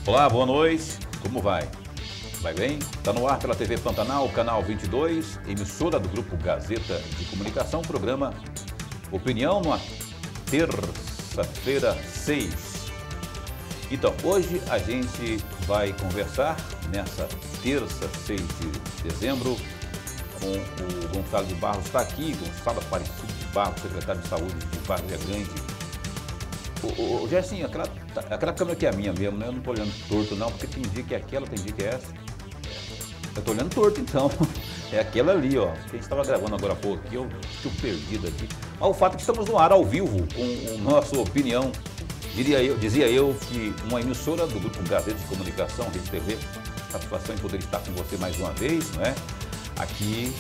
Olá, boa noite. Como vai? Vai bem? Está no ar pela TV Pantanal, canal 22, emissora do Grupo Gazeta de Comunicação, programa Opinião, numa terça-feira 6. Então, hoje a gente vai conversar, nessa terça, 6 de dezembro, com o Gonçalo de Barros. Está aqui, Gonçalo Aparecido de Barros, secretário de Saúde de Várzea Grande. Gersinho, aquela câmera aqui é a minha mesmo, né? Eu não estou olhando torto não, porque tem dia que é aquela, tem dia que é essa. Eu estou olhando torto então, é aquela ali, ó. Que a gente estava gravando agora há pouco aqui, eu fico perdido aqui. Mas o fato é que estamos no ar, ao vivo, com a nossa opinião. Dizia eu que uma emissora do Grupo Gazeta de Comunicação, Rede TV, satisfação em poder estar com você mais uma vez, não é? Aqui,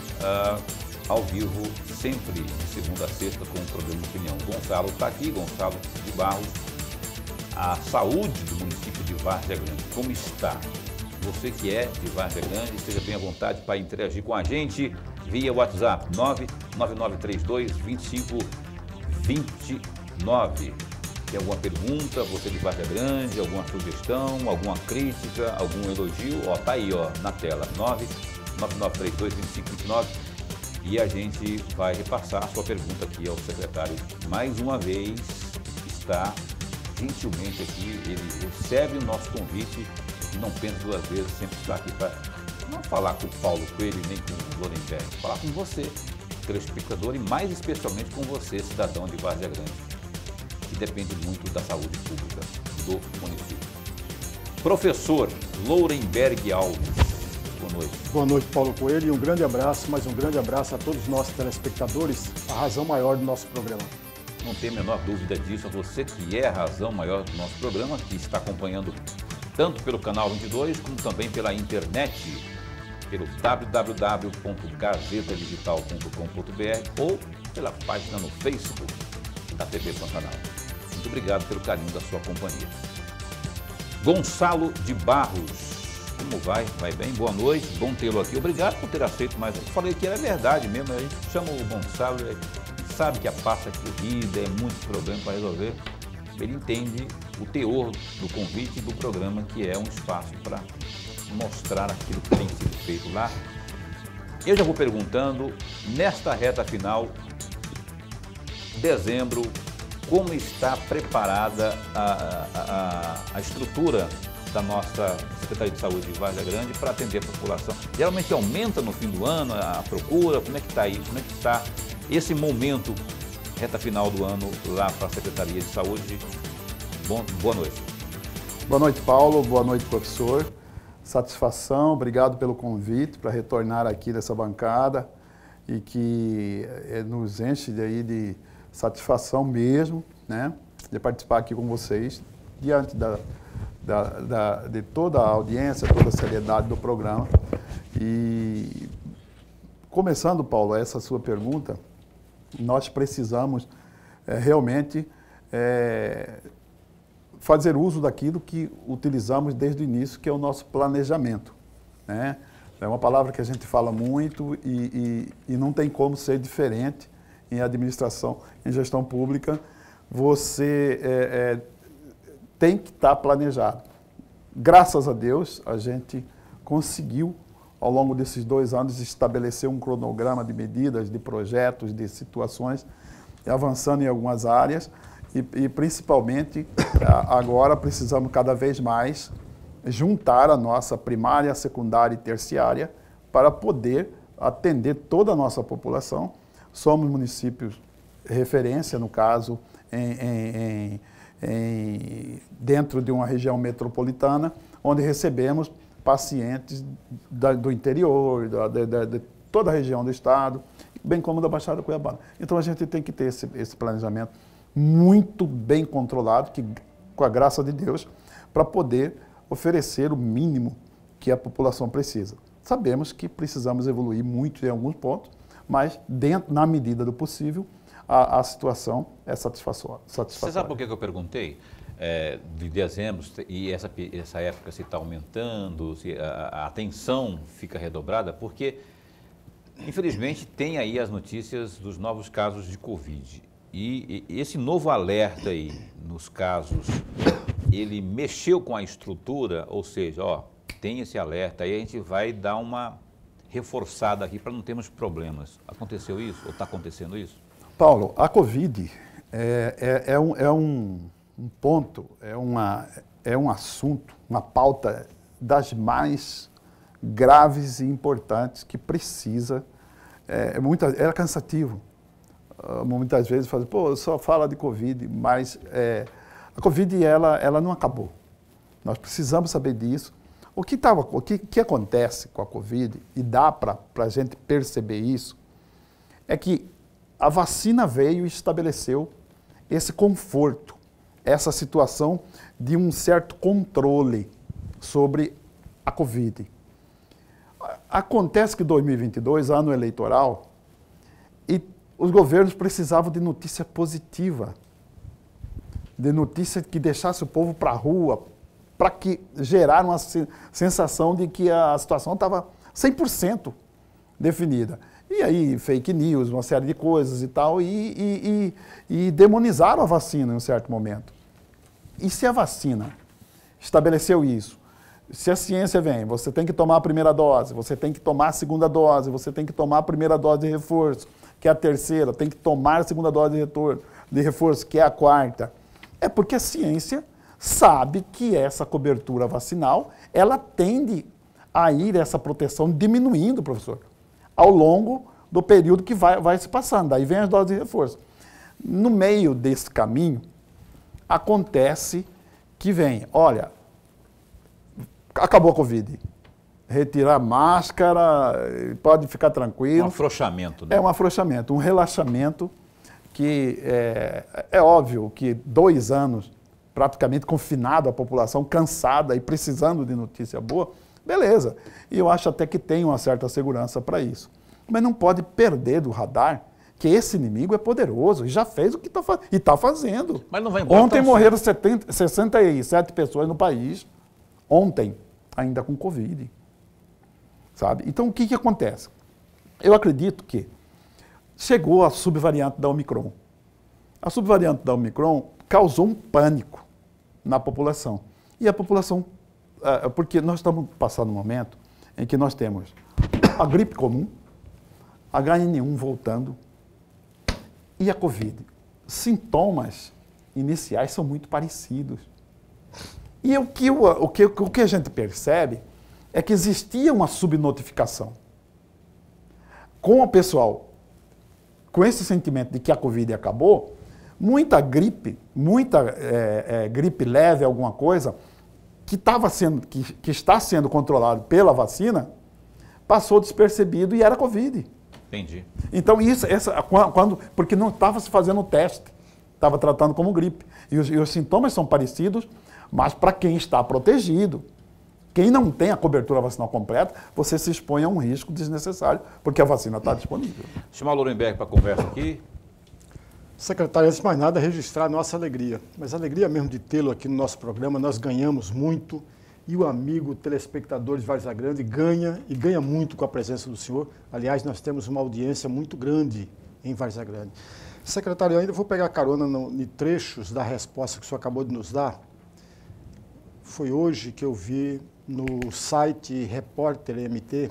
ao vivo, sempre de segunda a sexta, com o programa Opinião. Gonçalo está aqui, Gonçalo de Barros. A saúde do município de Várzea Grande, como está? Você que é de Várzea Grande, esteja bem à vontade para interagir com a gente via WhatsApp 999322529. Tem alguma pergunta, você de Várzea Grande, alguma sugestão, alguma crítica, algum elogio? Ó, tá aí, ó, na tela, 999322529. E a gente vai repassar a sua pergunta aqui ao secretário. Mais uma vez, está gentilmente aqui, ele recebe o nosso convite e não pensa duas vezes, sempre está aqui para não falar com o Paulo Coelho nem com o Lorenberg, falar com você, telespectador, e mais especialmente com você, cidadão de Várzea Grande, que depende muito da saúde pública do município. Professor Lorenberg Alves. Boa noite. Boa noite, Paulo Coelho, e um grande abraço, mas um grande abraço a todos os nossos telespectadores, a razão maior do nosso programa. Não tem a menor dúvida disso, a você que é a razão maior do nosso programa, que está acompanhando tanto pelo canal 22, como também pela internet, pelo www.gazetadigital.com.br ou pela página no Facebook da TV Pantanal. Muito obrigado pelo carinho da sua companhia. Gonçalo de Barros. Como vai? Vai bem? Boa noite, bom tê-lo aqui. Obrigado por ter aceito, mas eu falei que era verdade mesmo. A gente chama o Gonçalo, sabe que a pasta é corrida, é muito problema para resolver. Ele entende o teor do convite do programa, que é um espaço para mostrar aquilo que tem sido feito lá. Eu já vou perguntando, nesta reta final, dezembro, como está preparada a estrutura da nossa Secretaria de Saúde de Várzea Grande para atender a população? Geralmente aumenta no fim do ano a procura, como é que está isso? Como é que está esse momento, reta final do ano, lá para a Secretaria de Saúde? Boa noite. Boa noite, Paulo. Boa noite, professor. Satisfação, obrigado pelo convite para retornar aqui nessa bancada e que nos enche de satisfação mesmo, né, de participar aqui com vocês, diante de toda a audiência, toda a seriedade do programa. E começando, Paulo, essa sua pergunta, nós precisamos realmente fazer uso daquilo que utilizamos desde o início, que é o nosso planejamento, né? É uma palavra que a gente fala muito e não tem como ser diferente em administração, em gestão pública. Você tem que estar planejado. Graças a Deus, a gente conseguiu, ao longo desses 2 anos, estabelecer um cronograma de medidas, de projetos, de situações, avançando em algumas áreas e principalmente, agora precisamos cada vez mais juntar a nossa primária, secundária e terciária para poder atender toda a nossa população. Somos municípios referência, no caso, dentro de uma região metropolitana, onde recebemos pacientes do interior, de toda a região do estado, bem como da Baixada Cuiabana. Então a gente tem que ter esse planejamento muito bem controlado, que, com a graça de Deus, para poder oferecer o mínimo que a população precisa. Sabemos que precisamos evoluir muito em alguns pontos, mas na medida do possível, a situação é satisfatória. Você sabe por que eu perguntei? De dezembro, e essa época se está aumentando, se a atenção fica redobrada, porque, infelizmente, tem aí as notícias dos novos casos de Covid. E esse novo alerta aí nos casos ele mexeu com a estrutura, ou seja, ó, tem esse alerta, aí a gente vai dar uma reforçada aqui para não termos problemas. Aconteceu isso? Ou está acontecendo isso? Paulo, a Covid é um ponto, é um assunto, uma pauta das mais graves e importantes que precisa, é cansativo. Muitas vezes fala, pô, só fala de Covid, mas a Covid ela não acabou. Nós precisamos saber disso. O que acontece com a Covid, e dá para a gente perceber isso, é que a vacina veio e estabeleceu esse conforto, essa situação de um certo controle sobre a Covid. Acontece que 2022, ano eleitoral, e os governos precisavam de notícia positiva, de notícia que deixasse o povo para a rua, para que gerar uma sensação de que a situação estava 100% definida. E aí, fake news, uma série de coisas e tal, e demonizaram a vacina em um certo momento. E se a vacina estabeleceu isso, se a ciência vem, você tem que tomar a primeira dose, você tem que tomar a segunda dose, você tem que tomar a primeira dose de reforço, que é a terceira, tem que tomar a segunda dose de reforço, que é a quarta, é porque a ciência sabe que essa cobertura vacinal, ela tende a ir essa proteção diminuindo, professor, ao longo do período que vai se passando. Daí vem as doses de reforço. No meio desse caminho, acontece que vem, olha, acabou a Covid, retirar a máscara, pode ficar tranquilo. Um afrouxamento, né? É um afrouxamento, um relaxamento que é óbvio que 2 anos praticamente confinado a população, cansada e precisando de notícia boa, beleza. E eu acho até que tem uma certa segurança para isso. Mas não pode perder do radar que esse inimigo é poderoso e já fez o que está fazendo. Mas não vai embora. Ontem morreram 67 pessoas no país, ontem, ainda com Covid. Sabe? Então, o que acontece? Eu acredito que chegou a subvariante da Omicron. A subvariante da Omicron causou um pânico na população. E a população, porque nós estamos passando um momento em que nós temos a gripe comum, H1N1 voltando e a Covid. Sintomas iniciais são muito parecidos. E o que a gente percebe é que existia uma subnotificação. Com o pessoal, com esse sentimento de que a Covid acabou, muita gripe leve, alguma coisa, que está sendo controlado pela vacina, passou despercebido e era Covid. Entendi. Então, porque não estava se fazendo o teste, estava tratando como gripe. E os sintomas são parecidos, mas para quem está protegido, quem não tem a cobertura vacinal completa, você se expõe a um risco desnecessário, porque a vacina está disponível. Chamar o Lorenberg para a conversa aqui. Secretário, antes de mais nada, registrar a nossa alegria. Mas a alegria mesmo de tê-lo aqui no nosso programa, nós ganhamos muito e o amigo telespectador de Várzea Grande ganha e ganha muito com a presença do senhor. Aliás, nós temos uma audiência muito grande em Várzea Grande. Secretário, eu ainda vou pegar carona em trechos da resposta que o senhor acabou de nos dar. Foi hoje que eu vi no site Repórter MT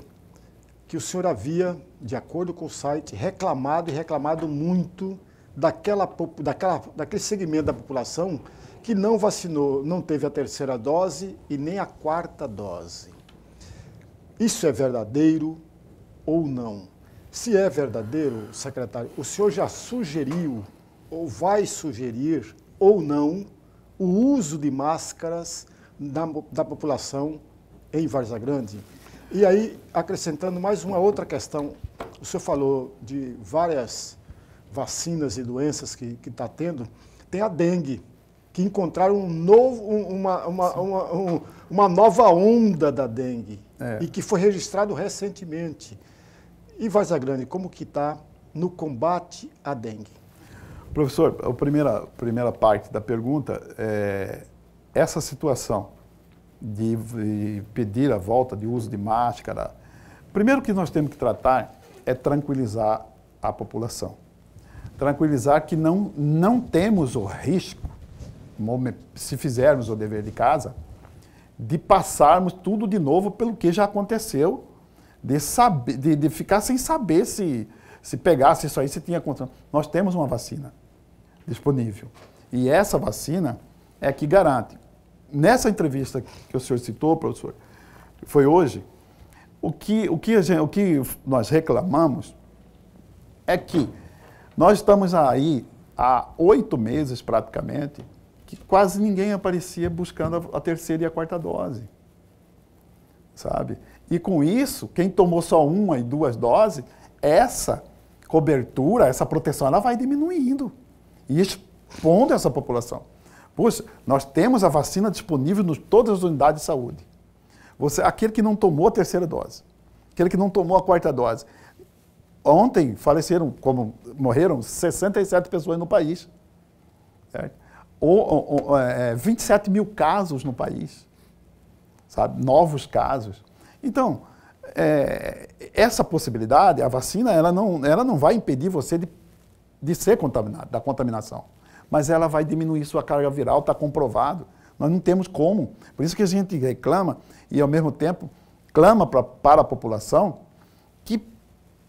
que o senhor havia, de acordo com o site, reclamado muito daquele segmento da população que não vacinou, não teve a terceira dose e nem a quarta dose. Isso é verdadeiro ou não? Se é verdadeiro, secretário, o senhor já sugeriu ou vai sugerir ou não o uso de máscaras da população em Várzea Grande? E aí, acrescentando mais uma outra questão, o senhor falou de várias vacinas e doenças que está tendo, tem a dengue, que encontraram uma nova onda da dengue e que foi registrado recentemente. E Várzea Grande, como que está no combate à dengue? Professor, a primeira parte da pergunta é essa situação de pedir a volta de uso de máscara. Primeiro que nós temos que tratar é tranquilizar a população. Tranquilizar que não temos o risco se fizermos o dever de casa, de passarmos tudo de novo pelo que já aconteceu, de ficar sem saber se pegasse isso aí, se tinha condição. Nós temos uma vacina disponível. E essa vacina é que garante. Nessa entrevista que o senhor citou, professor, foi hoje, o que nós reclamamos é que nós estamos aí há 8 meses praticamente, que quase ninguém aparecia buscando a terceira e a quarta dose, sabe? E com isso, quem tomou só 1 e 2 doses, essa cobertura, essa proteção, ela vai diminuindo e expondo essa população. Puxa, nós temos a vacina disponível em todas as unidades de saúde. Aquele que não tomou a terceira dose, aquele que não tomou a quarta dose. Ontem morreram 67 pessoas no país. Certo? 27 mil casos no país, sabe? Novos casos. Então, essa possibilidade, a vacina, ela não vai impedir você de ser contaminado, da contaminação. Mas ela vai diminuir sua carga viral, está comprovado. Nós não temos como. Por isso que a gente reclama e, ao mesmo tempo, clama para a população que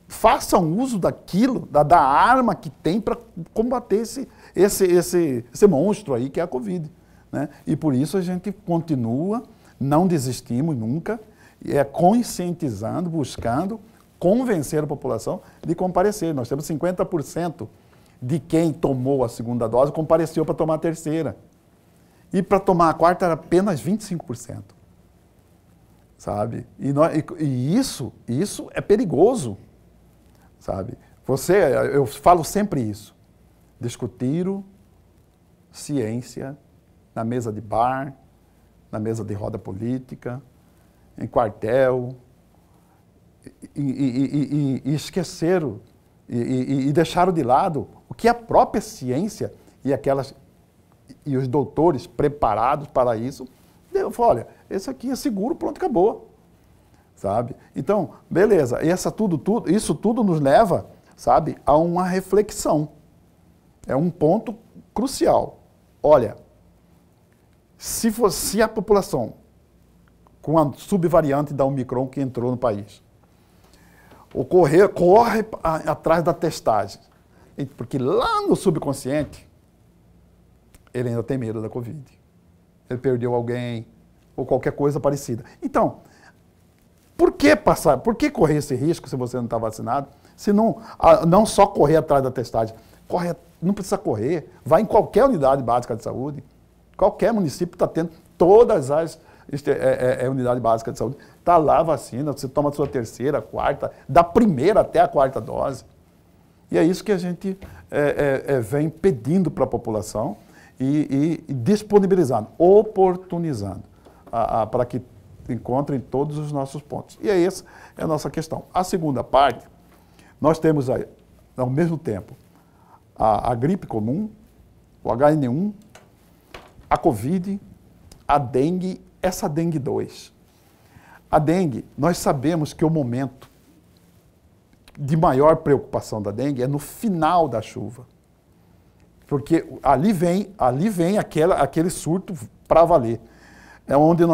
façam uso daquilo, da arma que tem para combater esse monstro aí que é a Covid. Né? E por isso a gente continua, não desistimos nunca, conscientizando, buscando convencer a população de comparecer. Nós temos 50% de quem tomou a segunda dose compareceu para tomar a terceira. E para tomar a quarta era apenas 25%. Sabe? E isso é perigoso. Sabe? Eu falo sempre isso. Discutir ciência na mesa de bar, na mesa de roda política, em quartel, e esqueceram e deixaram de lado o que a própria ciência e os doutores preparados para isso, eu falo, olha, esse aqui é seguro, pronto, acabou. Sabe? Então, beleza, isso tudo nos leva, sabe, a uma reflexão. É um ponto crucial. Olha, se a população, com a subvariante da Omicron que entrou no país, corre atrás da testagem, porque lá no subconsciente, ele ainda tem medo da Covid. Ele perdeu alguém, ou qualquer coisa parecida. Então, por que correr esse risco se você não está vacinado? Se não só correr atrás da testagem, não precisa correr, vai em qualquer unidade básica de saúde, qualquer município está tendo, todas as unidades básicas de saúde, está lá a vacina, você toma a sua terceira, quarta, da primeira até a quarta dose. E é isso que a gente vem pedindo para a população e disponibilizando, oportunizando, para que encontrem todos os nossos pontos. E essa é a nossa questão. A segunda parte, nós temos aí, ao mesmo tempo, a gripe comum, o HN1, a Covid, a dengue, essa dengue 2. A dengue, nós sabemos que o momento de maior preocupação da dengue é no final da chuva. Porque ali vem aquele surto para valer. É onde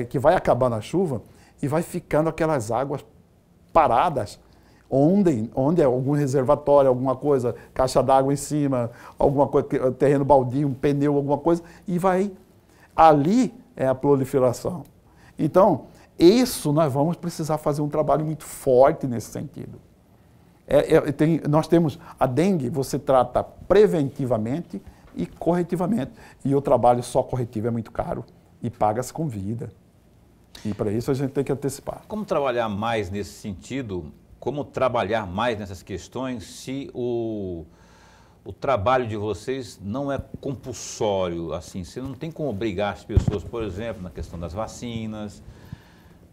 que vai acabando a chuva e vai ficando aquelas águas paradas, onde é algum reservatório, alguma coisa, caixa d'água em cima, alguma coisa, terreno baldio, um pneu, alguma coisa, e ali é a proliferação. Então, nós vamos precisar fazer um trabalho muito forte nesse sentido. Nós temos a dengue, você trata preventivamente e corretivamente. E o trabalho só corretivo é muito caro e paga-se com vida. E para isso a gente tem que antecipar. Como trabalhar mais nesse sentido? Como trabalhar mais nessas questões se o trabalho de vocês não é compulsório, assim, você não tem como obrigar as pessoas, por exemplo, na questão das vacinas.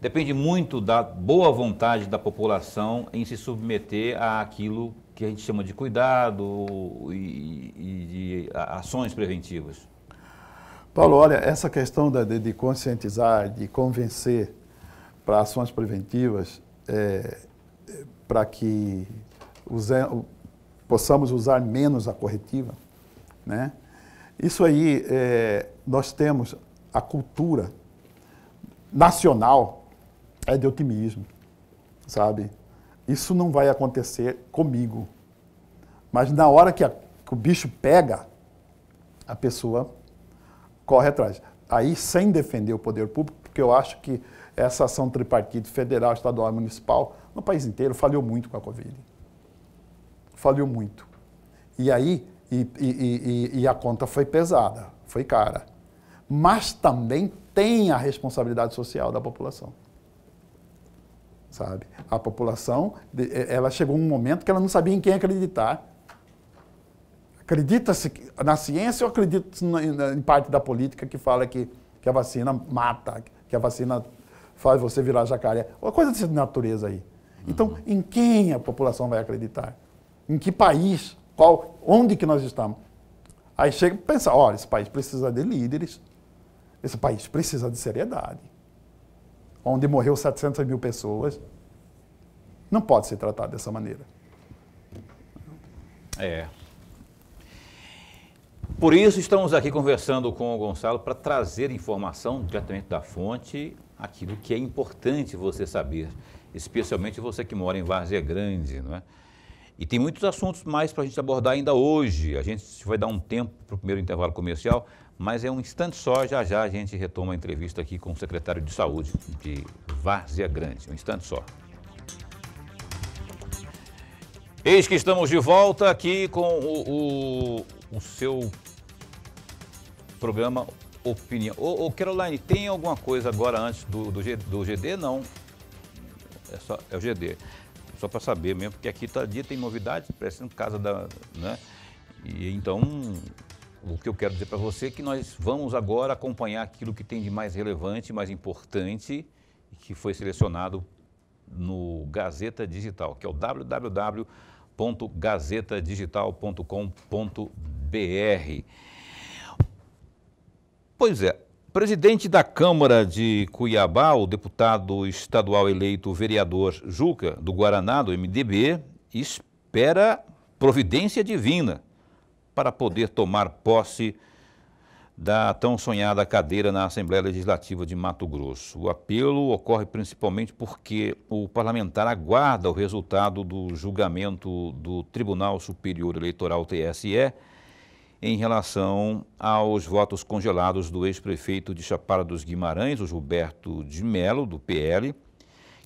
Depende muito da boa vontade da população em se submeter àquilo que a gente chama de cuidado e de ações preventivas. Paulo, olha, essa questão de conscientizar, de convencer para ações preventivas, para que possamos usar menos a corretiva, né? Isso aí, nós temos a cultura nacional é de otimismo, sabe? Isso não vai acontecer comigo. Mas na hora que o bicho pega, a pessoa corre atrás. Aí, sem defender o poder público, porque eu acho que essa ação tripartite federal, estadual e municipal, no país inteiro, falhou muito com a Covid. Falhou muito. E aí, e a conta foi pesada, foi cara. Mas também tem a responsabilidade social da população. Sabe? A população, ela chegou um momento que ela não sabia em quem acreditar. Acredita-se na ciência ou acredita-se em parte da política que fala que a vacina mata, que a vacina faz você virar jacaré? Uma coisa dessa natureza aí. Então, em quem a população vai acreditar? Em que país? Onde que nós estamos? Aí chega para pensar, olha, esse país precisa de líderes, esse país precisa de seriedade. Onde morreu 700 mil pessoas, não pode ser tratado dessa maneira. Por isso estamos aqui conversando com o Gonçalo para trazer informação diretamente da fonte, aquilo que é importante você saber, especialmente você que mora em Várzea Grande, não é? E tem muitos assuntos mais para a gente abordar ainda hoje. A gente vai dar um tempo para o primeiro intervalo comercial, mas é um instante só, já já a gente retoma a entrevista aqui com o secretário de Saúde de Várzea Grande. Um instante só. Eis que estamos de volta aqui com o seu programa Opinião. Ô Caroline, tem alguma coisa agora antes do GD? Não. É o GD. Só para saber mesmo, porque aqui todo dia tem novidades, parece casa da... né? E então, o que eu quero dizer para você é que nós vamos agora acompanhar aquilo que tem de mais relevante, mais importante, que foi selecionado no Gazeta Digital, que é o www.gazetadigital.com.br. Pois é, presidente da Câmara de Cuiabá, o deputado estadual eleito vereador Juca, do Guaraná, do MDB, espera providência divina para poder tomar posse da tão sonhada cadeira na Assembleia Legislativa de Mato Grosso. O apelo ocorre principalmente porque o parlamentar aguarda o resultado do julgamento do Tribunal Superior Eleitoral, TSE, em relação aos votos congelados do ex-prefeito de Chapada dos Guimarães, o Gilberto de Mello, do PL,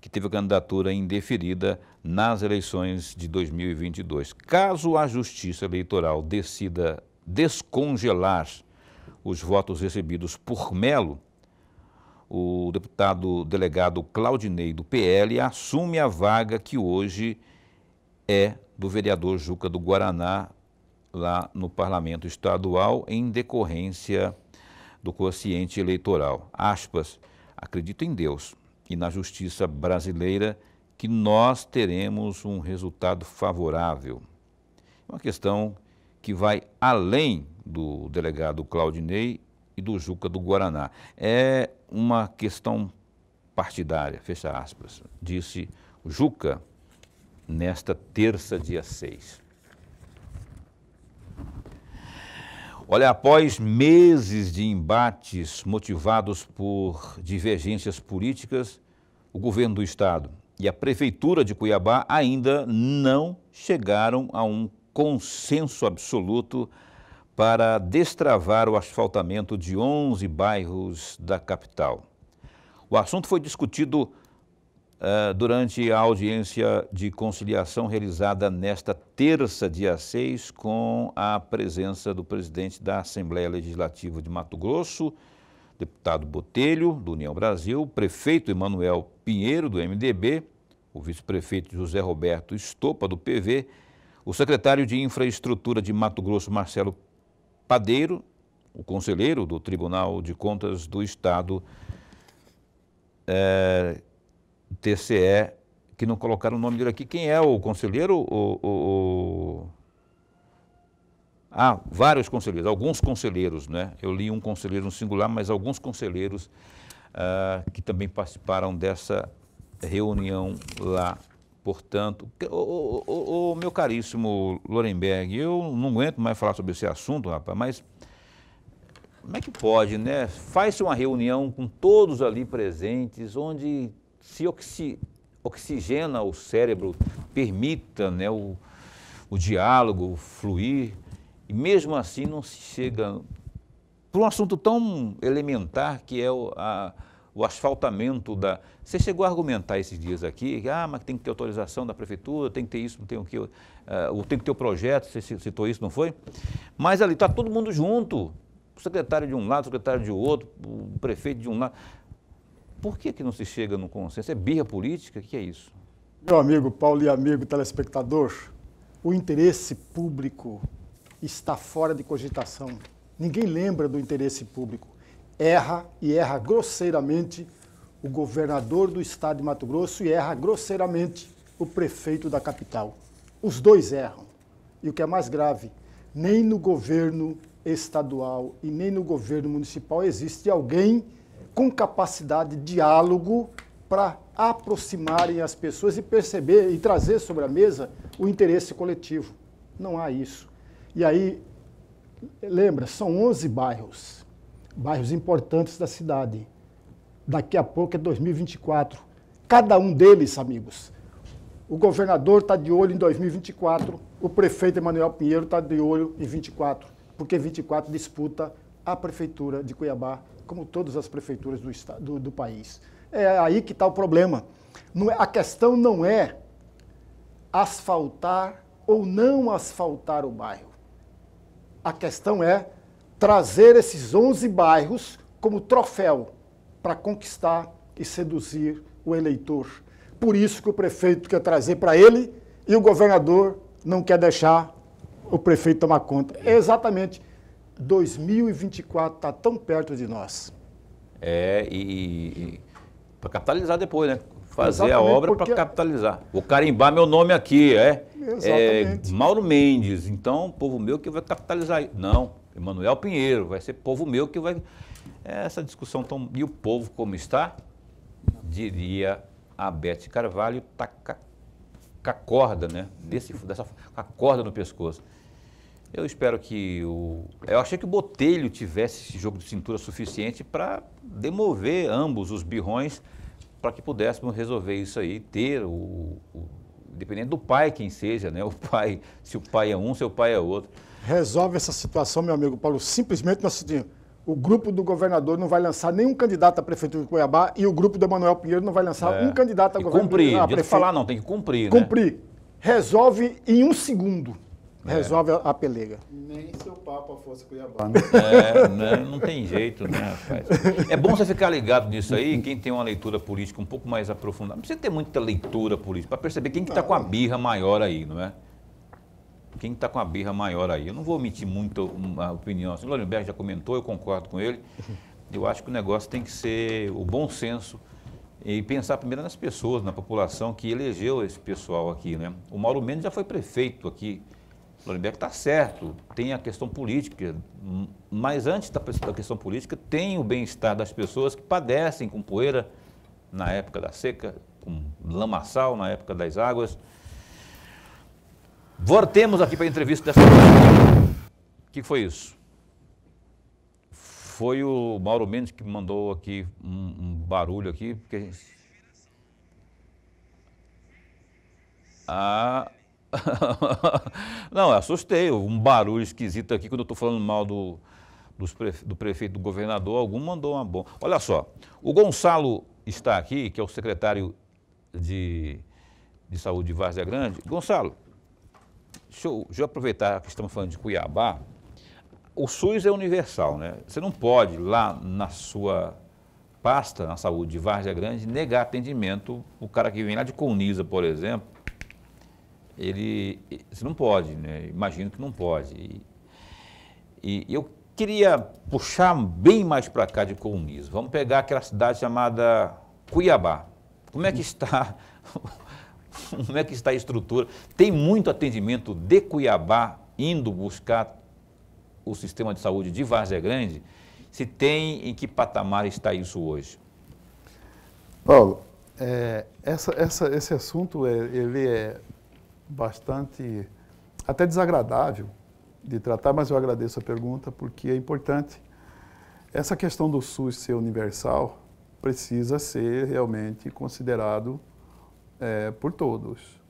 que teve a candidatura indeferida nas eleições de 2022. Caso a Justiça Eleitoral decida descongelar os votos recebidos por Mello, o deputado delegado Claudinei, do PL, assume a vaga que hoje é do vereador Juca do Guaraná, lá no Parlamento Estadual, em decorrência do quociente eleitoral. Aspas, acredito em Deus e na justiça brasileira que nós teremos um resultado favorável. Uma questão que vai além do delegado Claudinei e do Juca do Guaraná. É uma questão partidária, fecha aspas, disse o Juca nesta terça, dia 6. Olha, após meses de embates motivados por divergências políticas, o governo do estado e a prefeitura de Cuiabá ainda não chegaram a um consenso absoluto para destravar o asfaltamento de 11 bairros da capital. O assunto foi discutido durante a audiência de conciliação realizada nesta terça, dia 6, com a presença do presidente da Assembleia Legislativa de Mato Grosso, deputado Botelho, do União Brasil, o prefeito Emanuel Pinheiro, do MDB, o vice-prefeito José Roberto Estopa, do PV, o secretário de Infraestrutura de Mato Grosso, Marcelo Padeiro, o conselheiro do Tribunal de Contas do Estado, TCE, que não colocaram o nome dele aqui. Quem é o conselheiro? Vários conselheiros, alguns conselheiros, né? Eu li um conselheiro no singular, mas alguns conselheiros que também participaram dessa reunião lá. Portanto, meu caríssimo Lorenberg, eu não aguento mais falar sobre esse assunto, rapaz, mas como é que pode, né? Faz-se uma reunião com todos ali presentes, onde se oxigena o cérebro, permita, né, o diálogo fluir, e mesmo assim não se chega para um assunto tão elementar que é o asfaltamento da... Você chegou a argumentar esses dias aqui, mas tem que ter autorização da prefeitura, tem que ter isso, não tem o que, tem que ter o projeto, você citou isso, não foi? Mas ali está todo mundo junto, o secretário de um lado, o secretário de outro, o prefeito de um lado. Por que não se chega no consenso? É birra política? O que é isso? Meu amigo Paulo e amigo telespectador, o interesse público está fora de cogitação. Ninguém lembra do interesse público. Erra e erra grosseiramente o governador do estado de Mato Grosso e erra grosseiramente o prefeito da capital. Os dois erram. E o que é mais grave, nem no governo estadual e nem no governo municipal existe alguém com capacidade de diálogo para aproximarem as pessoas e perceber e trazer sobre a mesa o interesse coletivo. Não há isso. E aí, lembra, são 11 bairros importantes da cidade. Daqui a pouco é 2024. Cada um deles, amigos, o governador está de olho em 2024, o prefeito Emanuel Pinheiro está de olho em 24, porque 24 disputa a prefeitura de Cuiabá, como todas as prefeituras do país. É aí que está o problema. A questão não é asfaltar ou não asfaltar o bairro. A questão é trazer esses 11 bairros como troféu para conquistar e seduzir o eleitor. Por isso que o prefeito quer trazer para ele e o governador não quer deixar o prefeito tomar conta. É exatamente. 2024 está tão perto de nós. E para capitalizar depois, né? Fazer a obra para capitalizar. Vou carimbar meu nome aqui, Exatamente. Mauro Mendes, então, povo meu que vai capitalizar. Não, Emanuel Pinheiro, vai ser povo meu que vai... Essa discussão tão... E o povo como está, diria a Beth Carvalho, tá com a corda, né? Com a corda no pescoço. Eu espero que eu achei que o Botelho tivesse esse jogo de cintura suficiente para demover ambos os birrões para que pudéssemos resolver isso aí, ter dependendo do pai quem seja, né? O pai, se o pai é um, seu pai é outro. Resolve essa situação, meu amigo Paulo, simplesmente o grupo do governador não vai lançar nenhum candidato à prefeitura de Cuiabá e o grupo do Emanuel Pinheiro não vai lançar um candidato a governador. Cumprir, não adianta falar não, tem que cumprir, cumprir. Né? Resolve em 1 segundo. Resolve a pelega. Nem se o Papa fosse Cuiabá. Não tem jeito, né, rapaz? É bom você ficar ligado nisso aí, quem tem uma leitura política um pouco mais aprofundada. Não precisa ter muita leitura política para perceber quem que está com a birra maior aí, não é? Quem está com a birra maior aí. Eu não vou omitir muito a opinião. O Lorenberg já comentou, eu concordo com ele. Eu acho que o negócio tem que ser o bom senso e pensar primeiro nas pessoas, na população que elegeu esse pessoal aqui, né? O Mauro Mendes já foi prefeito aqui. O Lorenberg está certo, tem a questão política, mas antes da questão política tem o bem-estar das pessoas que padecem com poeira na época da seca, com lamaçal na época das águas. Voltemos aqui para a entrevista dessa semana. O que foi isso? Foi o Mauro Mendes que mandou aqui um barulho aqui, porque... Não, eu assustei, um barulho esquisito aqui quando eu estou falando mal do prefeito, do governador, algum mandou uma bomba. Olha só, o Gonçalo está aqui, que é o secretário de saúde de Várzea Grande. Gonçalo, deixa eu aproveitar que estamos falando de Cuiabá. O SUS é universal, né? Você não pode, lá na sua pasta, na saúde de Várzea Grande, negar atendimento. O cara que vem lá de Colniza, por exemplo, você não pode, né? Imagino que não pode. E eu queria puxar bem mais para cá de Colniza. Vamos pegar aquela cidade chamada Cuiabá. Como é que está? Como é que está a estrutura? Tem muito atendimento de Cuiabá indo buscar o sistema de saúde de Várzea Grande? Se tem, em que patamar está isso hoje? Paulo, esse assunto ele é bastante, até desagradável de tratar, mas eu agradeço a pergunta porque é importante essa questão do SUS ser universal precisa ser realmente considerado por todos,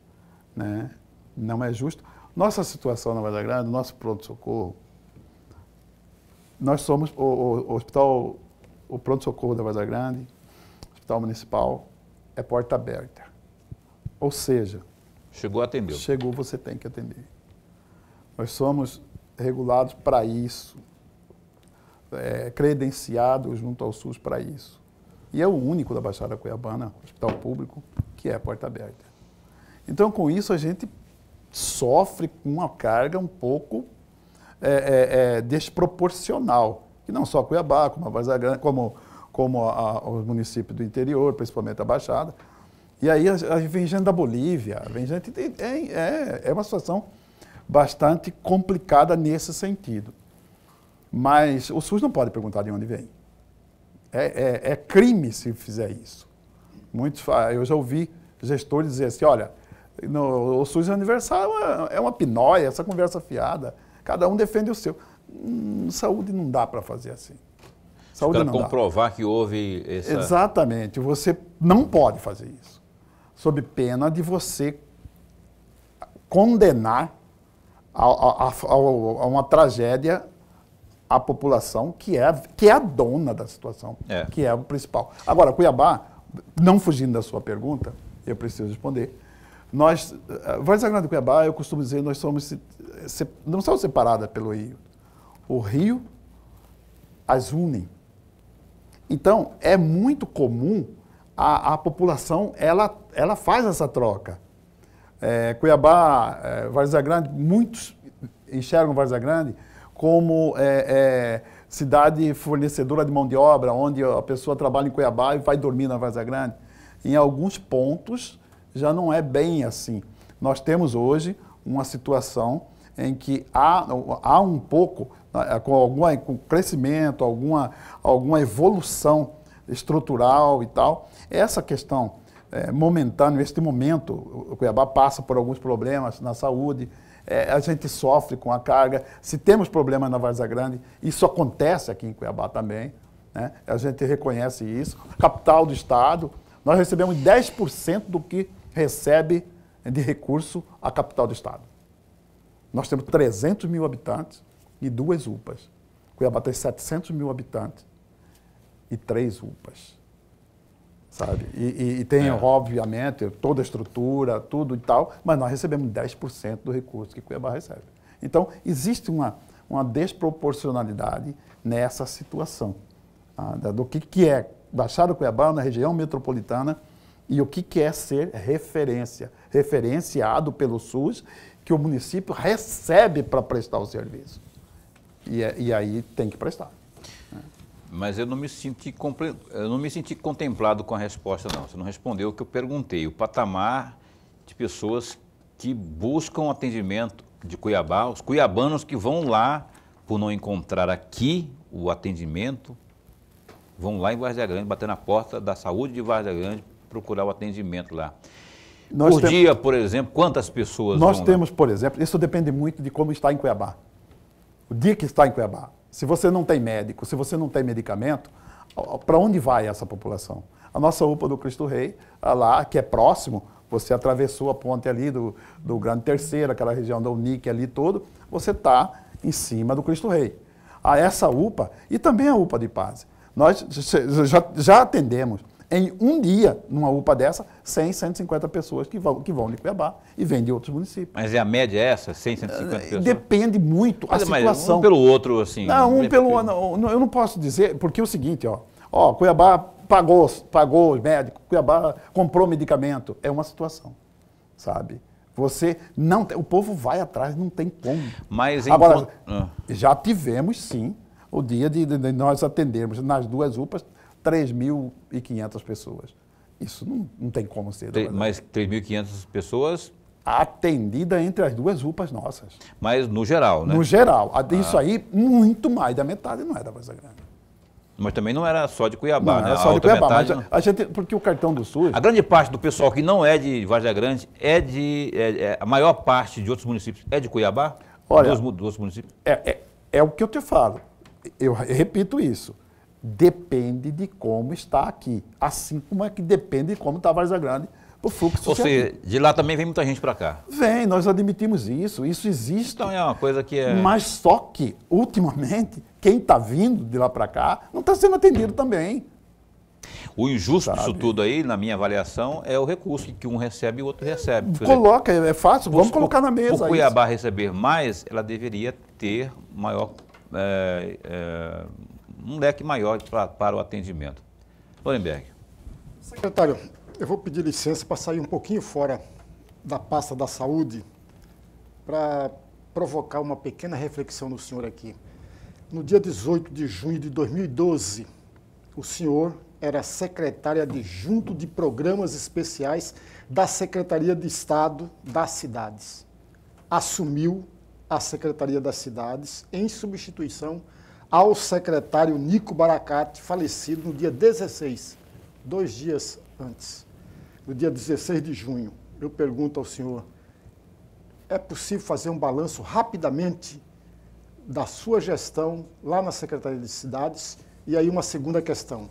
né? Não é justo. Nossa situação na Vargem Grande, nosso pronto-socorro, nós somos o pronto-socorro da Vargem Grande, hospital municipal, é porta aberta. Ou seja, chegou a atender. Chegou, você tem que atender. Nós somos regulados para isso, credenciados junto ao SUS para isso. E é o único da Baixada Cuiabana, hospital público, que é porta aberta. Então, com isso, a gente sofre com uma carga um pouco desproporcional. E não só Cuiabá, como a Vargem Grande, como os municípios do interior, principalmente a Baixada. E aí vem gente da Bolívia, vem gente... É uma situação bastante complicada nesse sentido. Mas o SUS não pode perguntar de onde vem. É crime se fizer isso. Eu já ouvi gestores dizer assim, olha, o SUS é universal, é uma pinóia, essa conversa fiada. Cada um defende o seu. Saúde não dá para fazer assim. Saúde não dá. Para comprovar que houve essa... Exatamente. Você não pode fazer isso. Sob pena de você condenar a uma tragédia a população que é a dona da situação, que é o principal. Agora, Cuiabá, não fugindo da sua pergunta, eu preciso responder. Nós, Vargem Grande e Cuiabá, eu costumo dizer, nós somos, não somos separadas pelo rio. O rio as unem. Então, é muito comum a população, ela faz essa troca. Cuiabá, Vargem Grande, muitos enxergam Vargem Grande como cidade fornecedora de mão de obra, onde a pessoa trabalha em Cuiabá e vai dormir na Vargem Grande. Em alguns pontos, já não é bem assim. Nós temos hoje uma situação em que há um pouco, com crescimento, alguma evolução estrutural e tal. Essa questão momentânea, neste momento, o Cuiabá passa por alguns problemas na saúde, a gente sofre com a carga. Se temos problemas na Vargem Grande, isso acontece aqui em Cuiabá também, né? A gente reconhece isso. Capital do Estado, nós recebemos 10% do que recebe de recurso a capital do Estado. Nós temos 300 mil habitantes e 2 UPAs. Cuiabá tem 700 mil habitantes e 3 UPAs. Sabe? E tem, obviamente, toda a estrutura, tudo e tal, mas nós recebemos 10% do recurso que Cuiabá recebe. Então, existe uma desproporcionalidade nessa situação, do que é Baixada Cuiabá na região metropolitana e o que é ser referenciado pelo SUS, que o município recebe para prestar o serviço. E aí tem que prestar. Mas eu não me senti contemplado com a resposta, não. Você não respondeu o que eu perguntei. O patamar de pessoas que buscam atendimento de Cuiabá, os cuiabanos que vão lá por não encontrar aqui o atendimento, vão lá em Vargem Grande, bater na porta da saúde de Vargem Grande, procurar o atendimento lá. Dia, por exemplo, quantas pessoas nós temos, por exemplo, isso depende muito de como está em Cuiabá. O dia que está em Cuiabá. Se você não tem médico, se você não tem medicamento, para onde vai essa população? A nossa UPA do Cristo Rei, lá, que é próximo, você atravessou a ponte ali do Grande Terceiro, aquela região da Unic ali todo, você está em cima do Cristo Rei. Essa UPA, e também a UPA de Paz, nós já atendemos em um dia, numa UPA dessa, 100, 150 pessoas que vão de Cuiabá e vêm de outros municípios. Mas a média é essa, 100, 150 pessoas? Depende muito a situação. Um pelo outro, assim... Não, eu não posso dizer, porque é o seguinte, Cuiabá pagou os médicos, Cuiabá comprou medicamento, é uma situação, sabe? O povo vai atrás, não tem como. Mas agora, já tivemos, sim, o dia de nós atendermos nas 2 UPAs, 3.500 pessoas. Isso não tem como ser. Mas 3.500 pessoas? Atendida entre as 2 UPAs nossas. Mas no geral, né? No geral. Isso aí, muito mais da metade não é da Vargem Grande. Mas também não era só de Cuiabá, não, né? Era só de Cuiabá, mas porque o cartão do SUS... A grande parte do pessoal que não é de Vargem Grande a maior parte de outros municípios é de Cuiabá? Olha, dos municípios? É o que eu te falo. Eu repito isso. depende de como está aqui, assim como é que depende de como está Várzea Grande, o fluxo Ou seja, de lá também vem muita gente para cá. Vem, nós admitimos isso existe. Então é uma coisa que é... Mas só que, ultimamente, quem está vindo de lá para cá não está sendo atendido também. O injusto disso tudo aí, na minha avaliação, é o recurso que um recebe e o outro recebe. Coloca, é fácil, vamos colocar na mesa. Por Cuiabá receber mais, ela deveria ter maior, um leque maior para o atendimento. Lorenberg. Secretário, eu vou pedir licença para sair um pouquinho fora da pasta da saúde para provocar uma pequena reflexão no senhor aqui. No dia 18 de junho de 2012, o senhor era secretário adjunto de programas especiais da Secretaria de Estado das Cidades. Assumiu a Secretaria das Cidades em substituição ao secretário Nico Baracate, falecido no dia 16, 2 dias antes. No dia 16 de junho, eu pergunto ao senhor, é possível fazer um balanço rapidamente da sua gestão lá na Secretaria de Cidades? E aí uma segunda questão.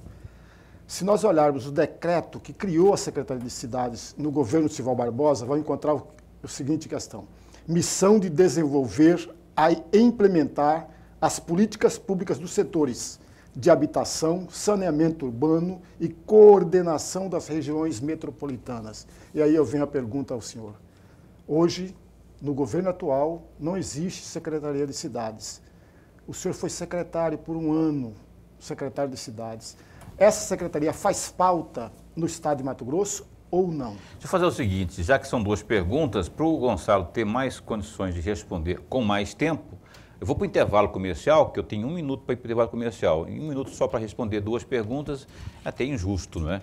Se nós olharmos o decreto que criou a Secretaria de Cidades no governo Sival Barbosa, vamos encontrar a seguinte questão. Missão de desenvolver e implementar as políticas públicas dos setores de habitação, saneamento urbano e coordenação das regiões metropolitanas. E aí eu venho a pergunta ao senhor. Hoje, no governo atual, não existe Secretaria de Cidades. O senhor foi secretário por um ano, secretário de Cidades. Essa secretaria faz falta no estado de Mato Grosso ou não? Deixa eu fazer o seguinte, já que são duas perguntas, para o Gonçalo ter mais condições de responder com mais tempo, eu vou para o intervalo comercial, que eu tenho 1 minuto para ir para o intervalo comercial. Em 1 minuto só para responder 2 perguntas, é até injusto, não é?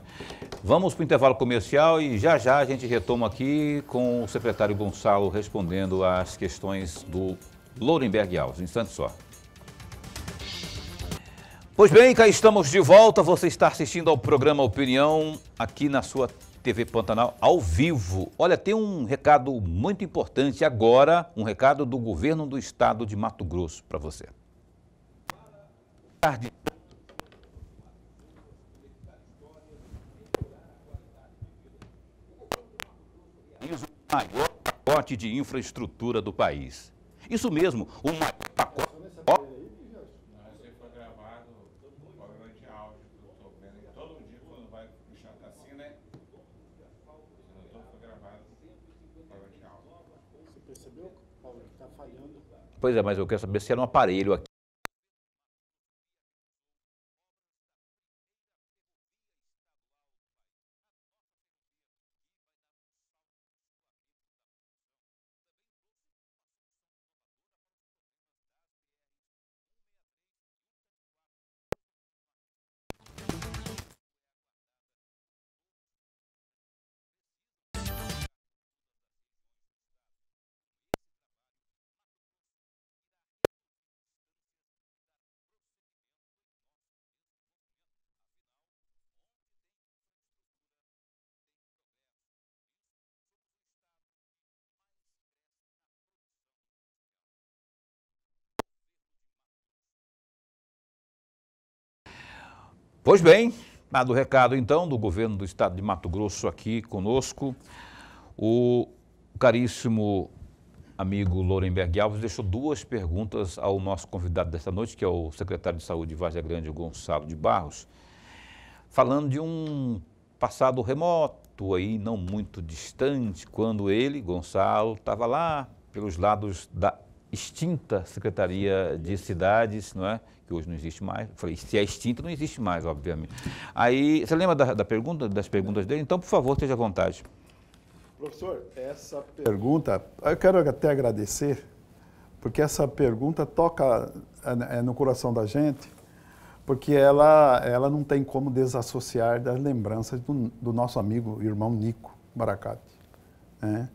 Vamos para o intervalo comercial e já a gente retoma aqui com o secretário Gonçalo respondendo às questões do Lorenberg Alves. Um instante só. Pois bem, cá estamos de volta. Você está assistindo ao programa Opinião aqui na sua TV Pantanal ao vivo. Olha, tem um recado muito importante agora, um recado do governo do estado de Mato Grosso para você. O maior pacote de infraestrutura do país. Isso mesmo, o maior pacote... Pois é, mas eu quero saber se era um aparelho aqui. Pois bem, dado o recado então do governo do estado de Mato Grosso aqui conosco, o caríssimo amigo Lorenberg Alves deixou 2 perguntas ao nosso convidado desta noite, que é o secretário de Saúde de Várzea Grande, Gonçalo de Barros, falando de um passado remoto aí, não muito distante, quando ele, Gonçalo, estava lá pelos lados da extinta Secretaria de Cidades, não é? Que hoje não existe mais. Eu falei, se é extinta, não existe mais, obviamente. Aí, você lembra da pergunta, das perguntas dele? Então, por favor, esteja à vontade. Professor, essa pergunta, eu quero até agradecer, porque essa pergunta toca no coração da gente, porque ela não tem como desassociar das lembranças do nosso amigo, irmão Nico Baracate, né?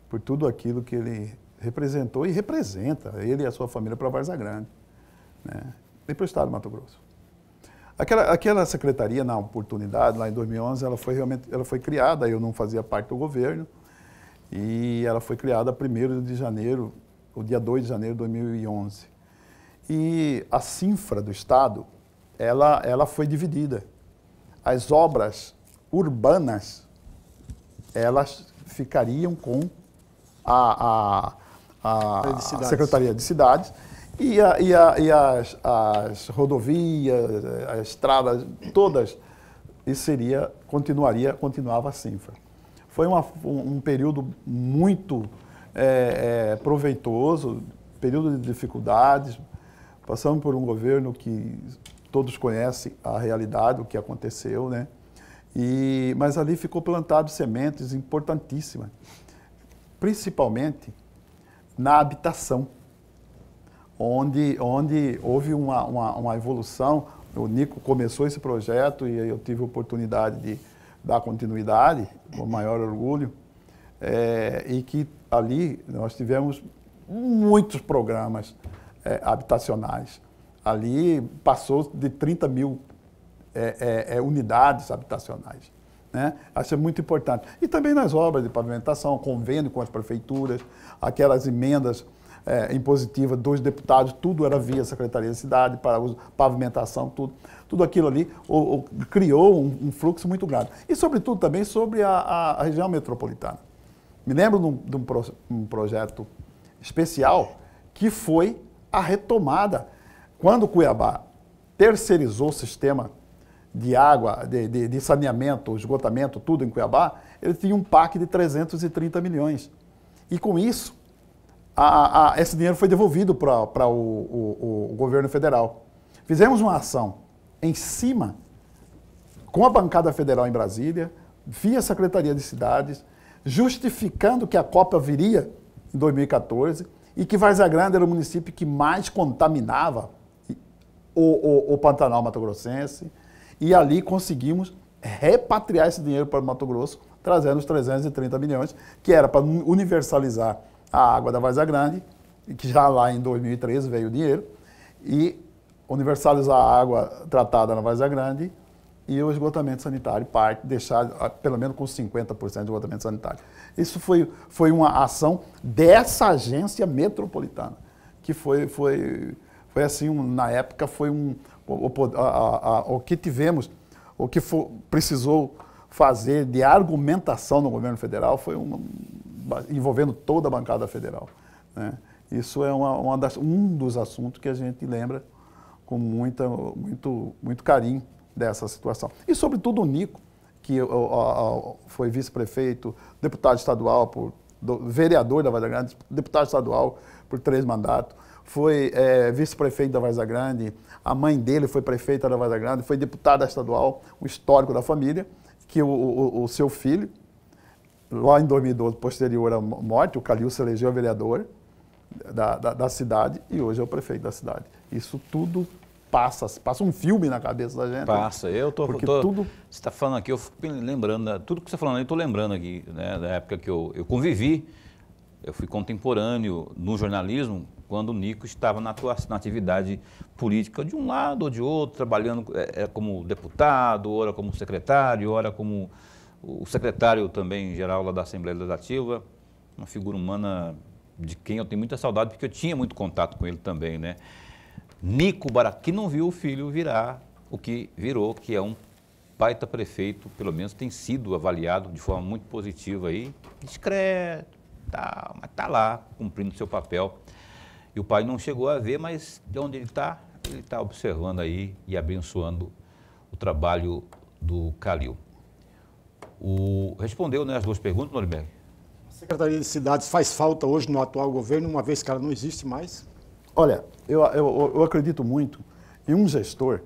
Por tudo aquilo que ele representou e representa, ele e a sua família, para Várzea Grande, né? E para o estado do Mato Grosso. Aquela secretaria, na oportunidade, lá em 2011, ela foi criada, eu não fazia parte do governo, e ela foi criada 1º de janeiro, o dia 2 de janeiro de 2011. E a CINFRA do estado, ela foi dividida. As obras urbanas, elas ficariam com a Secretaria de Cidades e as rodovias, as estradas, todas, isso continuava assim. Foi um período muito proveitoso, período de dificuldades. Passamos por um governo que todos conhecem a realidade, o que aconteceu, né? Mas ali ficou plantado sementes importantíssimas, principalmente na habitação, onde houve uma evolução. O Nico começou esse projeto e eu tive a oportunidade de dar continuidade, com o maior orgulho, e que ali nós tivemos muitos programas habitacionais. Ali passou de 30 mil unidades habitacionais, né? Acho muito importante. E também nas obras de pavimentação, convênio com as prefeituras, aquelas emendas impositivas dos deputados, tudo era via Secretaria de Cidade, para pavimentação, tudo aquilo ali criou um fluxo muito grande. E, sobretudo, também sobre a região metropolitana. Me lembro de um projeto especial que foi a retomada. Quando Cuiabá terceirizou o sistema de água, de saneamento, esgotamento, tudo em Cuiabá, ele tinha um PAC de 330 milhões. E com isso, esse dinheiro foi devolvido para o governo federal. Fizemos uma ação em cima, com a bancada federal em Brasília, via Secretaria de Cidades, justificando que a Copa viria em 2014 e que Várzea Grande era o município que mais contaminava o Pantanal Mato-Grossense, e ali conseguimos repatriar esse dinheiro para o Mato Grosso, trazendo os 330 milhões, que era para universalizar a água da Várzea Grande, que já lá em 2013 veio o dinheiro, e universalizar a água tratada na Várzea Grande e o esgotamento sanitário, deixar pelo menos com 50% de esgotamento sanitário. Isso foi uma ação dessa agência metropolitana, que foi assim, na época, foi o que tivemos, precisou fazer de argumentação no governo federal, foi envolvendo toda a bancada federal, né? Isso é um dos assuntos que a gente lembra com muito carinho dessa situação. E, sobretudo, o Nico, que foi vice-prefeito, deputado estadual, vereador da Várzea Grande, deputado estadual por 3 mandatos, foi vice-prefeito da Várzea Grande, a mãe dele foi prefeita da Várzea Grande, foi deputada estadual, um histórico da família, que o seu filho, lá em 2012, posterior à morte, o Calil se elegeu vereador da cidade e hoje é o prefeito da cidade. Isso tudo passa um filme na cabeça da gente. Passa, tudo... Você está falando aqui, eu fico lembrando, tudo que você está falando aí, eu estou lembrando aqui, né, da época que eu convivi, eu fui contemporâneo no jornalismo, quando o Nico estava na atividade política de um lado ou de outro, trabalhando como deputado, ora como secretário, ora como o secretário também geral lá da Assembleia Legislativa, uma figura humana de quem eu tenho muita saudade, porque eu tinha muito contato com ele também, né? Nico Barata, que não viu o filho virar o que virou, que é um baita prefeito, pelo menos tem sido avaliado de forma muito positiva aí, discreto, mas está lá, cumprindo seu papel. E o pai não chegou a ver, mas de onde ele está observando aí e abençoando o trabalho do Calil. Respondeu, né, as 2 perguntas, Norberg? A Secretaria de Cidades faz falta hoje no atual governo, uma vez que ela não existe mais? Olha, eu acredito muito em um gestor,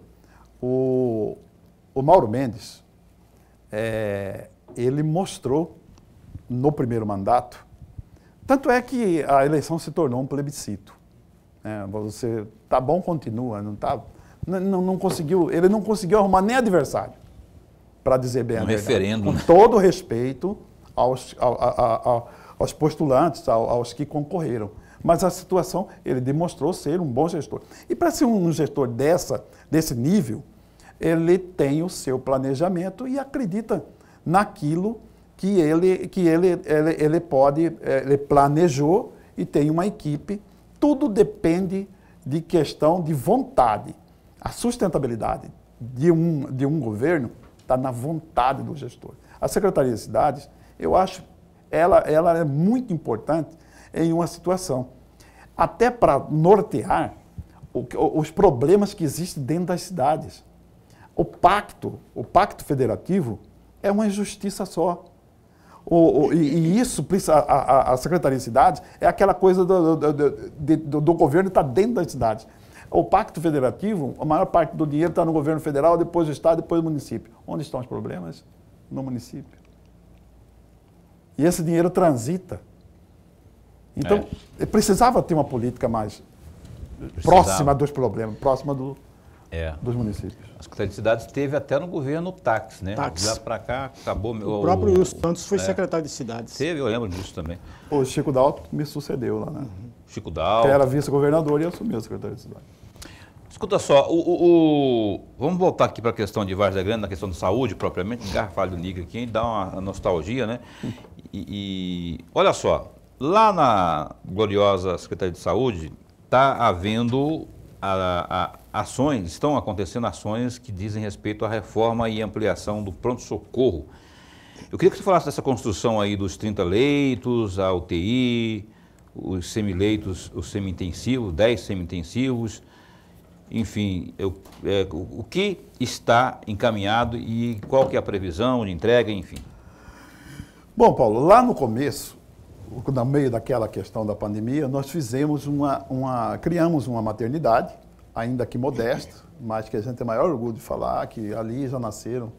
o Mauro Mendes, ele mostrou no primeiro mandato, tanto é que a eleição se tornou um plebiscito. Você tá bom, continua, não tá, não conseguiu, ele não conseguiu arrumar nem adversário, para dizer bem a verdade. Referendo, com né? todo respeito aos postulantes, aos que concorreram. Mas a situação, ele demonstrou ser um bom gestor. E para ser um gestor desse nível, ele tem o seu planejamento e acredita naquilo que ele planejou e tem uma equipe. Tudo depende de questão de vontade. A sustentabilidade de um governo está na vontade do gestor. A Secretaria de Cidades, eu acho, ela é muito importante em uma situação, até para nortear os problemas que existem dentro das cidades. O pacto federativo é uma injustiça só. E isso, a Secretaria de Cidades é aquela coisa do governo estar dentro das cidades. O pacto federativo, a maior parte do dinheiro está no governo federal, depois do estado, depois do município. Onde estão os problemas? No município. E esse dinheiro transita. Então, precisava ter uma política mais próxima dos problemas, próxima dos municípios. A Secretaria de Cidades teve até no governo o táxi, né? Táxi. Já para cá, acabou... O próprio Wilson Santos foi secretário de Cidades. Teve, eu lembro disso também. O Chico Dalto me sucedeu lá, né? Chico Dalto. Que era vice-governador e assumiu a Secretaria de Cidades. Escuta só, vamos voltar aqui para a questão de Várzea Grande, na questão de saúde propriamente, garfalho níquel aqui, dá uma nostalgia, né? E olha só, lá na gloriosa Secretaria de Saúde está havendo ações, estão acontecendo ações que dizem respeito à reforma e ampliação do pronto-socorro. Eu queria que você falasse dessa construção aí dos 30 leitos, a UTI, os semileitos, os semi-intensivos, 10 semi-intensivos, enfim, o que está encaminhado e qual que é a previsão de entrega, enfim. Bom, Paulo, lá no começo, no meio daquela questão da pandemia, nós fizemos criamos uma maternidade, ainda que modesta, mas que a gente tem maior orgulho de falar, que ali já nasceram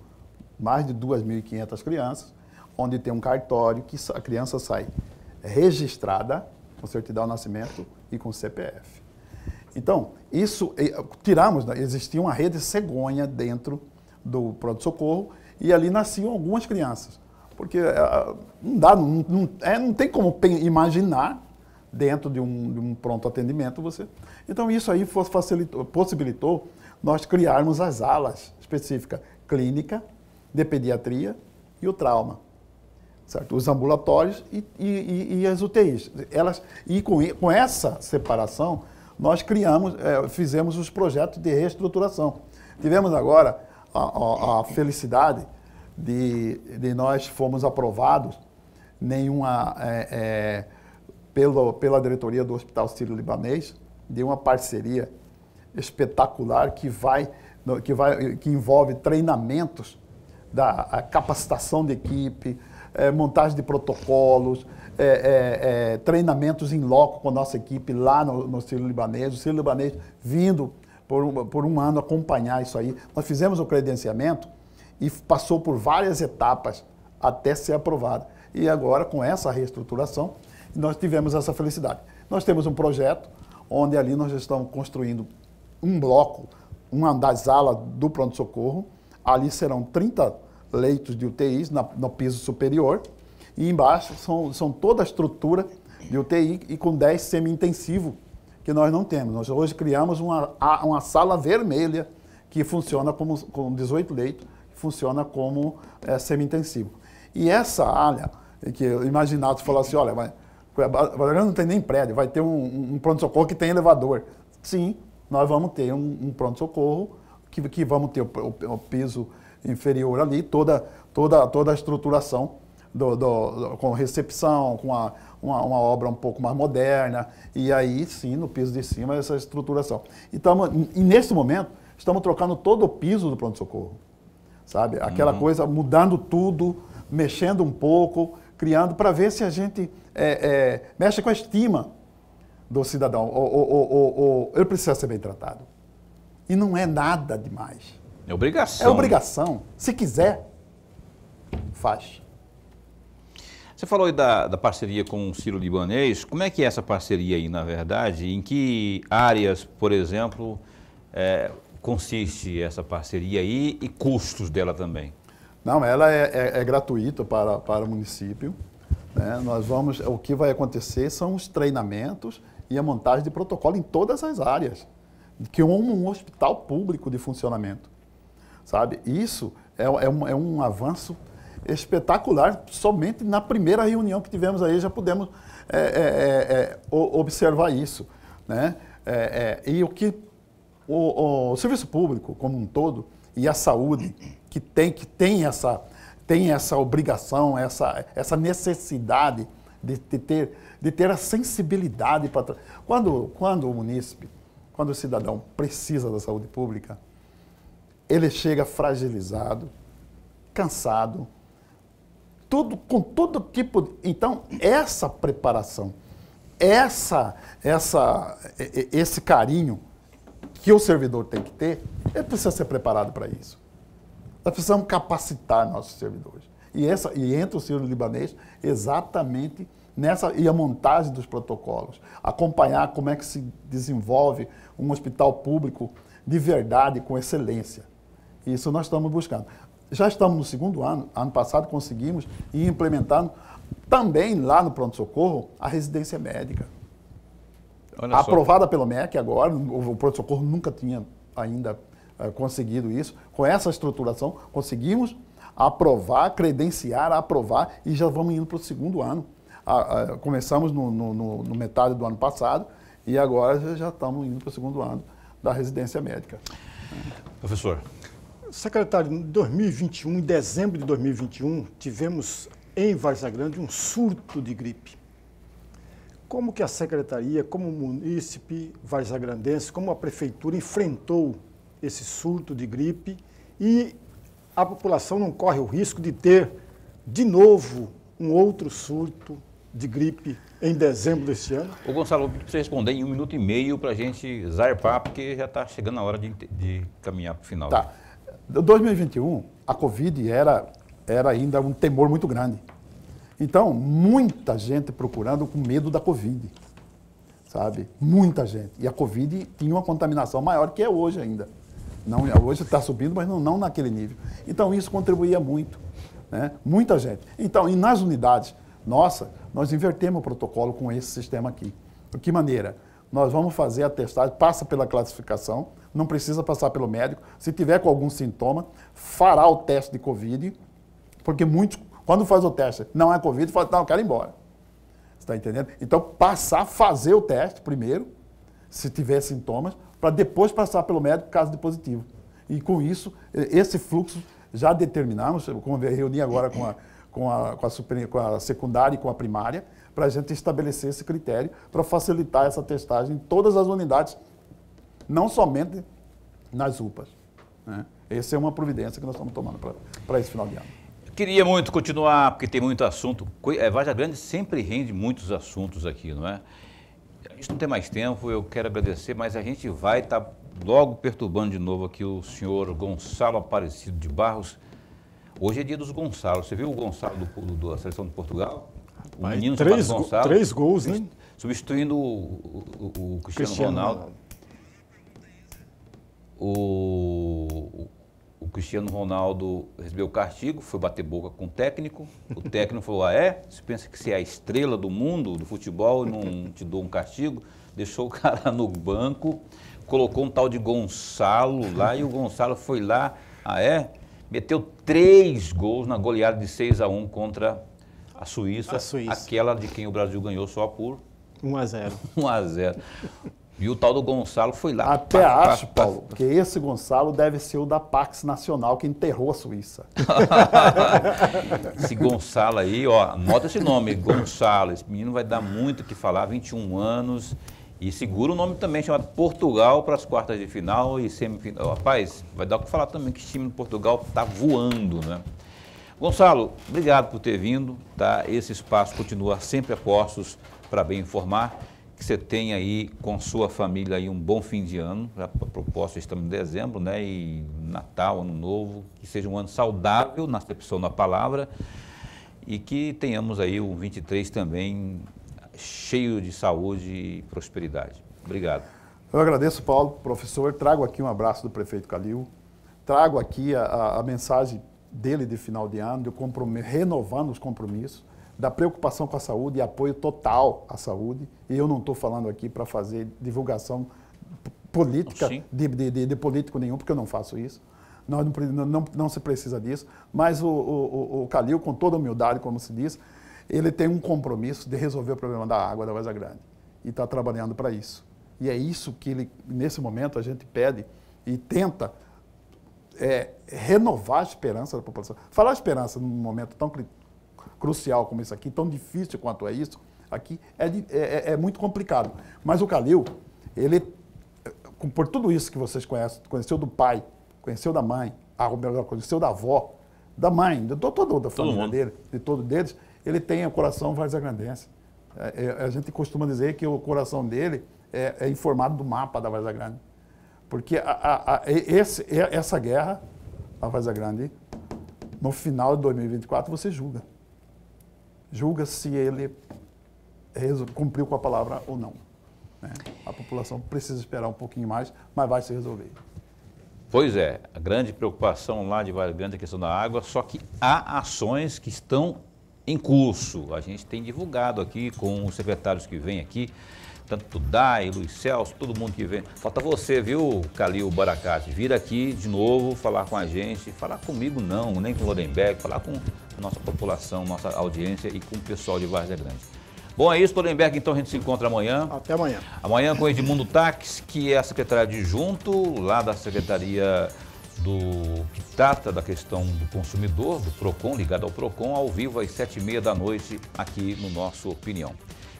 mais de 2.500 crianças, onde tem um cartório que a criança sai registrada, com certidão de nascimento e com CPF. Então, isso, tiramos, existia uma rede cegonha dentro do pronto-socorro e ali nasciam algumas crianças. Porque não tem como imaginar dentro de um pronto atendimento você. Então, isso aí possibilitou nós criarmos as alas específicas, clínica, de pediatria e o trauma. Certo? Os ambulatórios e as UTIs. Com essa separação, nós fizemos os projetos de reestruturação. Tivemos agora a felicidade de nós fomos aprovados pela diretoria do Hospital Sírio-Libanês, de uma parceria espetacular que envolve treinamentos, a capacitação de equipe, montagem de protocolos, treinamentos em loco com a nossa equipe lá no Sírio-Libanês, o Sírio-Libanês vindo por um ano acompanhar isso aí. Nós fizemos o credenciamento e passou por várias etapas até ser aprovada. E agora, com essa reestruturação, nós tivemos essa felicidade. Nós temos um projeto onde ali nós estamos construindo um bloco, uma das alas do pronto-socorro. Ali serão 30 leitos de UTIs no piso superior e embaixo são toda a estrutura de UTI e com 10 semi-intensivos que nós não temos. Nós hoje criamos uma sala vermelha que funciona com 18 leitos, que funciona como semi-intensivo. E essa área, que eu imaginava, você falou assim, olha, não tem nem prédio, vai ter um pronto-socorro que tem elevador. Sim, nós vamos ter um pronto-socorro que vamos ter o piso inferior ali, toda a estruturação com recepção, com uma obra um pouco mais moderna, e aí sim, no piso de cima, essa estruturação. E nesse momento, estamos trocando todo o piso do pronto-socorro, sabe? Aquela coisa, mudando tudo, mexendo um pouco, criando, para ver se a gente mexe com a estima do cidadão. Ele precisa ser bem tratado. E não é nada demais. É obrigação. É obrigação. Se quiser, faz. Você falou aí da parceria com o Sírio-Libanês. Como é que é essa parceria aí, na verdade? Em que áreas, por exemplo, consiste essa parceria aí e custos dela também? Não, ela é gratuita para o município. Né? O que vai acontecer são os treinamentos e a montagem de protocolo em todas as áreas, que é um hospital público de funcionamento. Sabe? Isso é um avanço espetacular. Somente na primeira reunião que tivemos aí já pudemos observar isso. Né? E o que O serviço público como um todo e a saúde, que tem essa obrigação, essa necessidade de ter a sensibilidade para... Quando o munícipe, quando o cidadão precisa da saúde pública, ele chega fragilizado, cansado, com todo tipo... Então, essa preparação, esse carinho que o servidor tem que ter, ele precisa ser preparado para isso. Nós precisamos capacitar nossos servidores. E entra o Sírio-Libanês exatamente nessa, e a montagem dos protocolos, acompanhar como é que se desenvolve um hospital público de verdade, com excelência. Isso nós estamos buscando. Já estamos no segundo ano, ano passado conseguimos ir implementando também lá no pronto-socorro a residência médica. Aprovada pelo MEC agora, o pronto-socorro nunca tinha ainda conseguido isso. Com essa estruturação, conseguimos aprovar e já vamos indo para o segundo ano. Começamos no metade do ano passado e agora já estamos indo para o segundo ano da residência médica. Professor. Secretário, em 2021, em dezembro de 2021, tivemos em Várzea Grande um surto de gripe. Como que a Secretaria, como o munícipe varzagrandense, como a Prefeitura enfrentou esse surto de gripe e a população não corre o risco de ter, de novo, um outro surto de gripe em dezembro deste ano? Ô Gonçalo, eu pedi para você responder em 1 minuto e meio para a gente zarpar, porque já está chegando a hora de caminhar para o final. Tá. Em 2021, a Covid era ainda um temor muito grande. Então, muita gente procurando com medo da Covid, sabe? Muita gente. E a Covid tinha uma contaminação maior que é hoje ainda. Não, hoje está subindo, mas não naquele nível. Então, isso contribuía muito, né? Muita gente. Então, e nas unidades, nós invertemos o protocolo com esse sistema aqui. De que maneira? Nós vamos fazer a testagem, passa pela classificação, não precisa passar pelo médico. Se tiver com algum sintoma, fará o teste de Covid, porque muitos, quando faz o teste, não é Covid, fala, não, eu quero ir embora. Você está entendendo? Então, passar a fazer o teste primeiro, se tiver sintomas, para depois passar pelo médico, caso de positivo. E com isso, esse fluxo já determinamos, como eu reuni agora com a secundária e com a primária, para a gente estabelecer esse critério, para facilitar essa testagem em todas as unidades, não somente nas UPAs, né? Essa é uma providência que nós estamos tomando para esse final de ano. Queria muito continuar, porque tem muito assunto. Várzea Grande sempre rende muitos assuntos aqui, não é? A gente não tem mais tempo, eu quero agradecer, mas a gente vai estar logo perturbando de novo aqui o senhor Gonçalo Aparecido de Barros. Hoje é dia dos Gonçalos. Você viu o Gonçalo da seleção de Portugal? O menino chamado Gonçalo. 3 gols, né? Substituindo o Cristiano Ronaldo. O Cristiano Ronaldo recebeu o castigo, foi bater boca com o técnico. O técnico falou, você pensa que você é a estrela do mundo, do futebol, e não te dou um castigo? Deixou o cara no banco, colocou um tal de Gonçalo lá, e o Gonçalo foi lá, meteu 3 gols na goleada de 6-1 contra a Suíça, aquela de quem o Brasil ganhou só por 1-0. 1-0. E o tal do Gonçalo foi lá. Até acho, Paulo, que esse Gonçalo deve ser o da Pax Nacional, que enterrou a Suíça. Esse Gonçalo aí, anota esse nome, Gonçalo. Esse menino vai dar muito o que falar, 21 anos. E segura o nome também, chamado Portugal, para as quartas de final e semifinal. Rapaz, vai dar o que falar também, que esse time de Portugal está voando, né? Gonçalo, obrigado por ter vindo, tá? Esse espaço continua sempre a postos para bem informar. Que você tenha aí com sua família aí um bom fim de ano, já proposta, estamos em dezembro, né? E Natal, Ano Novo, que seja um ano saudável na acepção da palavra e que tenhamos aí o 23 também cheio de saúde e prosperidade. Obrigado. Eu agradeço, Paulo, professor, trago aqui um abraço do prefeito Calil, trago aqui a mensagem dele de final de ano, renovando os compromissos, da preocupação com a saúde e apoio total à saúde. E eu não estou falando aqui para fazer divulgação política, de político nenhum, porque eu não faço isso. Não se precisa disso. Mas o Calil, com toda humildade, como se diz, ele tem um compromisso de resolver o problema da água da Várzea Grande. E está trabalhando para isso. E é isso que ele, nesse momento, a gente pede e tenta renovar a esperança da população. Falar esperança num momento tão crucial como esse aqui, tão difícil quanto é isso, aqui é muito complicado. Mas o Calil, ele, por tudo isso que vocês conhecem, conheceu do pai, conheceu da mãe, conheceu da avó, da mãe, de toda a família dele, de todos eles, ele tem o coração varzagrandense. A gente costuma dizer que o coração dele é informado do mapa da Várzea Grande. Porque essa guerra, a Várzea Grande, no final de 2024, você julga. Julga se ele cumpriu com a palavra ou não. Né? A população precisa esperar um pouquinho mais, mas vai se resolver. Pois é, a grande preocupação lá de Várzea Grande é a questão da água, só que há ações que estão em curso. A gente tem divulgado aqui com os secretários que vêm aqui, tanto Dai, Luiz Celso, todo mundo que vem. Falta você, viu, Calil Baracate, vir aqui de novo, falar com a gente, falar comigo não, nem com o Lodenberg, falar com a nossa população, nossa audiência e com o pessoal de Várzea Grande. Bom, é isso, Lodenberg, então a gente se encontra amanhã. Até amanhã. Amanhã com Edmundo Taques, que é a secretária adjunto lá da Secretaria que trata da questão do consumidor, do PROCON, ligado ao PROCON, ao vivo às 7h30 da noite, aqui no nosso Opinião.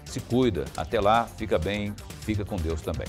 Se cuida, até lá, fica bem, fica com Deus também.